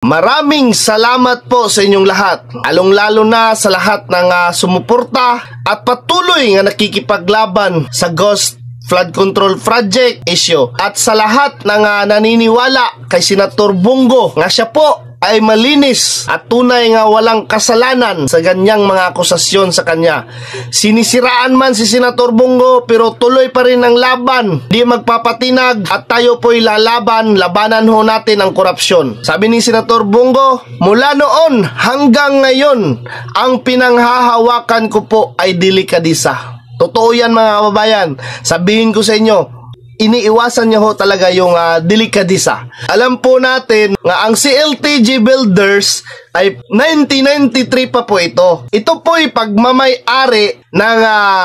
Maraming salamat po sa inyong lahat, lalong-lalo na sa lahat ng sumuporta at patuloy nga nakikipaglaban sa Ghost Flood Control Project issue, at sa lahat ng naniniwala kay Senator Bongo nga siya po ay malinis at tunay nga walang kasalanan sa ganyang mga akusasyon sa kanya. Sinisiraan man si Senator Bongo pero tuloy pa rin ang laban, di magpapatinag, at tayo po'y labanan ho natin ang korupsyon. Sabi ni Senator Bongo, mula noon hanggang ngayon, ang pinanghahawakan ko po ay delikadisa. Totoo yan mga kababayan, sabihin ko sa inyo, iniiwasan niya ho talaga yung delikadisa. Alam po natin nga ang CLTG Builders ay 1993 pa po ito. Ito po'y pagmamay-ari ng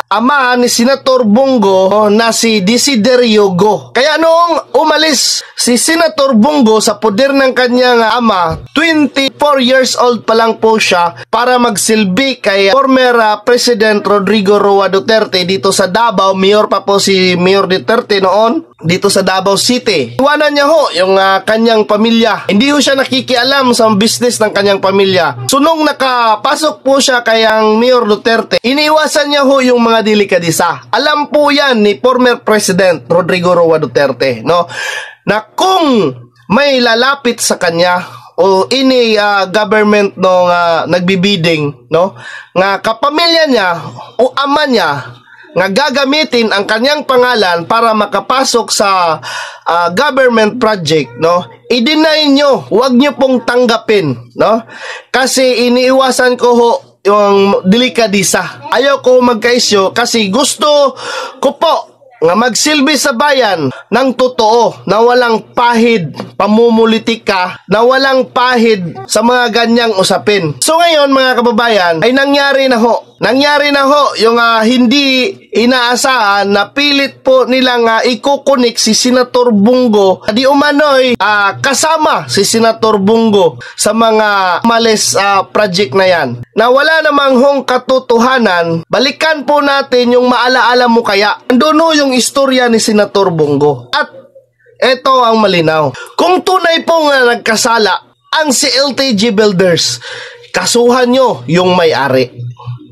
ama ni Senator Bongo na si Desiderio Go. Kaya noong umalis si Senator Bongo sa poder ng kanyang ama, 24 years old pa lang po siya para magsilbi kay former President Rodrigo Roa Duterte dito sa Davao. Mayor pa po si Mayor Duterte noon dito sa Davao City. Iwanan niya ho yung kanyang pamilya. Hindi ho siya nakikialam sa business ng kanyang pamilya. So nung nakapasok po siya kay ang Mayor Duterte, iniiwasan niya ho yung mga delikadisa. Alam po yan ni former President Rodrigo Roa Duterte, no? Na kung may lalapit sa kanya o ini government no nagbibiding, no, nga kapamilya niya o ama niya nga gagamitin ang kanyang pangalan para makapasok sa government project, no, i-deny nyo, huwag nyo pong tanggapin, no, kasi iniiwasan ko ho yung delikadisa. Ayaw ko magka-issue kasi gusto ko po nga magsilbi sa bayan ng totoo, na walang pahid, pamumulitika, na walang pahid sa mga ganyang usapin. So ngayon mga kababayan, ay nangyari na ho yung hindi inaasahan na pilit po nilang ikukunik si Senator Bongo, di umano'y kasama si Senator Bongo sa mga malis project na yan, na wala namang hong katotohanan. Balikan po natin yung maalaala mo kaya. Andun ho yung istorya ni Senator Bongo. At eto ang malinaw. Kung tunay po nga nagkasala ang CLTG Builders, kasuhan nyo yung may-ari.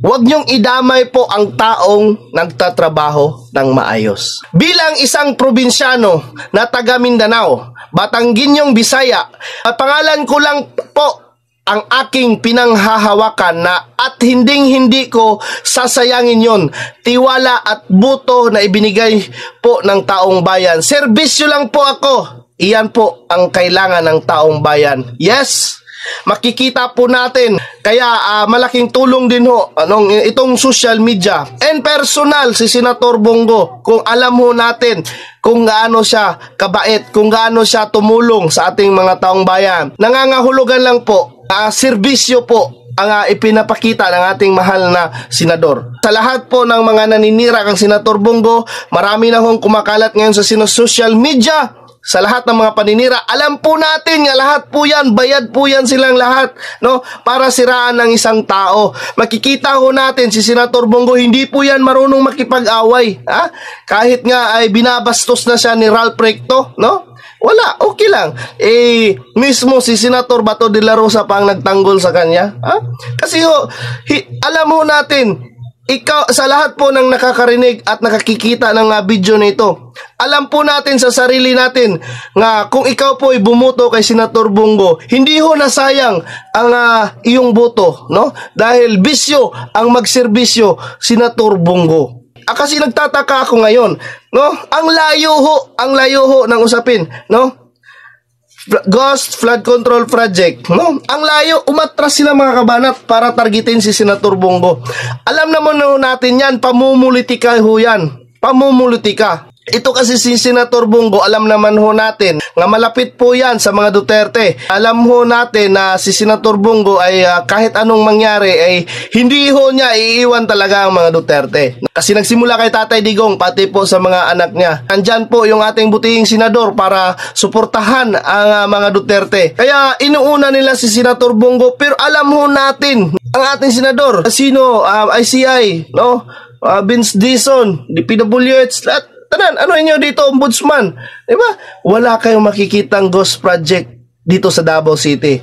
Huwag niyong idamay po ang taong nagtatrabaho ng maayos. Bilang isang probinsyano na taga Mindanao, Batangginyong Bisaya, at pangalan ko lang po ang aking pinanghahawakan na at hindi ko sasayangin yon. Tiwala at buto na ibinigay po ng taong bayan. Serbisyo lang po ako. Iyan po ang kailangan ng taong bayan. Yes! Makikita po natin, kaya malaking tulong din ho itong social media and personal si Senator Bongo. Kung alam ho natin kung gaano siya kabait, kung gaano siya tumulong sa ating mga taong bayan, nangangahulugan lang po, serbisyo po ang ipinapakita ng ating mahal na senador. Sa lahat po ng mga naninira kang Senator Bongo, marami na hong kumakalat ngayon sa social media. Sa lahat ng mga paninira, alam po natin nga lahat po yan, bayad po yan silang lahat, no, para siraan ng isang tao. Makikita ho natin si Senator Bongo, hindi po yan marunong makipag-away, kahit nga ay binabastos na siya ni Ralph Recto, no? Wala, okay lang. Mismo si Senator Bato de la Rosa pa ang nagtanggol sa kanya. Kasi ho, alam ho natin, ikaw, sa lahat po ng nakakarinig at nakakikita ng video na ito, alam po natin sa sarili natin nga kung ikaw po ay bumuto kay Senator Bongo, hindi ho nasayang ang iyong boto, no? Dahil bisyo ang magserbisyo Senator Bongo. Kasi nagtataka ako ngayon, no? Ang layo ho ng usapin, no? Ghost Flood Control Project, no? Ang layo, umatras sila mga kabanat para targetin si Senator Bongo. Alam naman natin yan, pamumulitika ho yan. Pamumulitika. Ito kasi si Senator Bongo, alam naman ho natin nga malapit po yan sa mga Duterte. Alam ho natin na si Senator Bongo ay kahit anong mangyari ay hindi ho niya iiwan talaga ang mga Duterte. Kasi nagsimula kay Tatay Digong pati po sa mga anak niya. Andyan po yung ating butihing senador para suportahan ang mga Duterte. Kaya inuuna nila si Senator Bongo, pero alam ho natin ang ating senador, sino, ICI, no? Vince Dizon, DPWH, lahat. Tanan, ano inyo dito, ombudsman? Diba? Wala kayong makikitang ghost project dito sa Davao City.